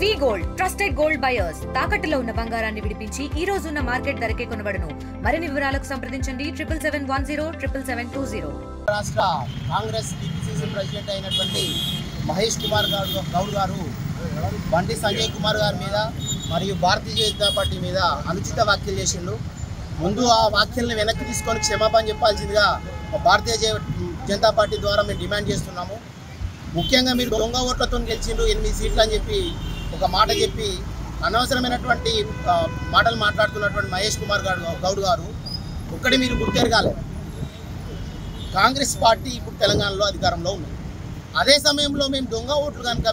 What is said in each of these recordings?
వి gold trusted gold buyers తాకట్టులో ఉన్న బంగారాన్ని విడిపించి ఈ రోజు ఉన్న మార్కెట్ ధరకే కొనబడును. మరిన్ని వివరాలకు సంప్రదించండి 77107720. రాష్ట్ర కాంగ్రెస్ టీపీసీసీ ప్రెసిడెంట్ అయినటువంటి మహేష్ కుమార్ గౌడ్ గారు బండి సంజయ్ కుమార్ గారి మీద మరియు భారతీయ జనతా పార్టీ మీద అనుచిత వ్యాఖ్యలు చేసిండు. ముందు ఆ వ్యాఖ్యలను వెనక్కి తీసుకొని క్షమాపణ చెప్పాల్సిందిగా భారతీయ జనతా పార్టీ ద్వారా మేము డిమాండ్ చేస్తున్నాము. ముఖ్యంగా మీరు దొంగ ఓట్లతో గెలిచిండ్రు 8 సీట్లు అని చెప్పి ఒక మాట చెప్పి అనవసరమైనటువంటి మాటలు మాట్లాడుతున్నటువంటి మహేష్ కుమార్ గౌడ్ గారు ఒక్కటి మీరు గుర్తెరగాలి. కాంగ్రెస్ పార్టీ ఇప్పుడు తెలంగాణలో అధికారంలో ఉంది. అదే సమయంలో మేము దొంగ ఓట్లు కనుక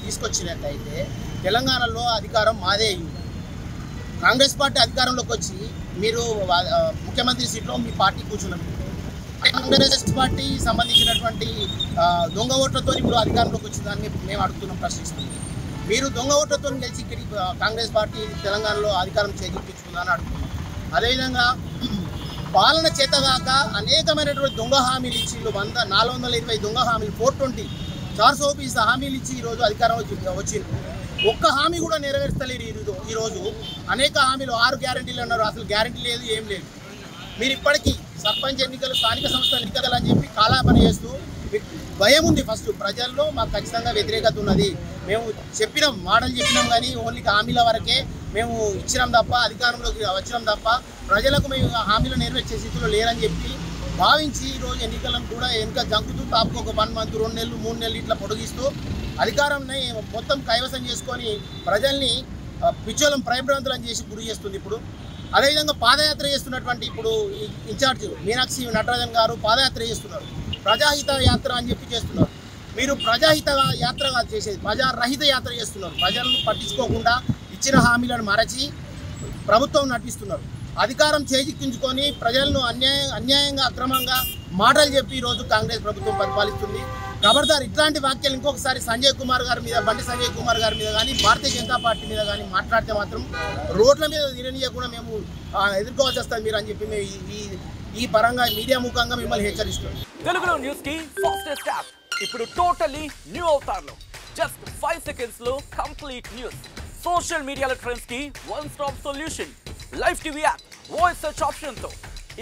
తీసుకొచ్చినట్టయితే తెలంగాణలో అధికారం మాదే అయింది. కాంగ్రెస్ పార్టీ అధికారంలోకి వచ్చి మీరు ముఖ్యమంత్రి సీట్లో మీ పార్టీ కూర్చున్నారు. కాంగ్రెస్ పార్టీ సంబంధించినటువంటి దొంగ ఓట్లతో ఇప్పుడు అధికారంలోకి వచ్చిందని మేము అడుగుతున్నాం, ప్రశ్నిస్తున్నాం. మీరు దొంగ ఓట్లతో గెలిచి కాంగ్రెస్ పార్టీ తెలంగాణలో అధికారం చేజిక్కించుకుందని అడుగుతున్నాం. అదేవిధంగా పాలన చేతగాక అనేకమైనటువంటి దొంగ హామీలు ఇచ్చి 420 దొంగ హామీలు 420 హామీలు ఇచ్చి ఈరోజు అధికారం వచ్చింది. ఒక్క హామీ కూడా నెరవేర్చలేరు. ఈరోజు అనేక హామీలు 6 గ్యారెంటీలు అన్నారు, అసలు గ్యారెంటీ లేదు, ఏం లేదు. మీరు ఇప్పటికీ సర్పంచ్ ఎన్నికలు, స్థానిక సంస్థల ఎన్నికలు అని చెప్పి కాలాపన చేస్తూ భయం ఉంది. ఫస్ట్ ప్రజల్లో మాకు ఖచ్చితంగా వ్యతిరేకత ఉన్నది. మేము చెప్పినాం, మాటలు చెప్పినాం, కానీ ఓన్లీ హామీల వరకే మేము ఇచ్చినాం తప్ప, అధికారంలోకి వచ్చినాం తప్ప ప్రజలకు మేము హామీలు నెరవేర్చే స్థితిలో లేరని చెప్పి భావించి ఈరోజు ఎన్నికలను కూడా వెనుక జంకుతూ తాపుకు ఒక 1 మంత్ 2 నెలలు 3 నెలలు ఇట్లా పొడిగిస్తూ అధికారాన్ని మొత్తం కైవసం చేసుకొని ప్రజల్ని పిచ్చోలం భయభ్రాంతులను చేసి గురి చేస్తుంది. ఇప్పుడు అదేవిధంగా పాదయాత్ర చేస్తున్నటువంటి ఇప్పుడు ఇన్ఛార్జ్ మీనాక్షి నటరాజన్ గారు పాదయాత్ర చేస్తున్నారు. ప్రజాహిత యాత్ర అని చెప్పి చేస్తున్నారు. మీరు ప్రజాహిత యాత్రగా చేసేది ప్రజారహిత యాత్ర చేస్తున్నారు. ప్రజలను పట్టించుకోకుండా ఇచ్చిన హామీలను మరచి ప్రభుత్వం నటిస్తున్నారు. అధికారం చేజిక్కించుకొని ప్రజలను అన్యాయంగా అక్రమంగా మాటలు చెప్పి ఈరోజు కాంగ్రెస్ ప్రభుత్వం పరిపాలిస్తుంది. ఖబర్దార్ ఇట్లాంటి వ్యాఖ్యలు ఇంకొకసారి సంజయ్ కుమార్ గారి మీద, బండి సంజయ్ కుమార్ గారి మీద కానీ, భారతీయ జనతా పార్టీ మీద కానీ మాట్లాడితే మాత్రం రోడ్ల మీద తిరగనీయకుండా మేము ఎదుర్కోవాల్సి వస్తుంది మీరు అని చెప్పి మేము ఈ పరంగా మీడియా ముఖంగా మిమ్మల్ని హెచ్చరిస్తున్నాం. తెలుగులో న్యూస్ కి ఫాస్టెస్ట్ యాప్ ఇప్పుడు టోటల్లీ న్యూ అవతార్లో జస్ట్ 5 seconds లో కంప్లీట్ న్యూస్. సోషల్ మీడియాలో ట్రెండ్స్ కి one stop solution. Live TV app voice search option తో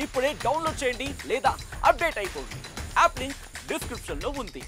ఇప్పుడే డౌన్లోడ్ చేయండి లేదా అప్డేట్ అయిపోండి. యాప్ లింక్ డిస్క్రిప్షన్ లో ఉంది.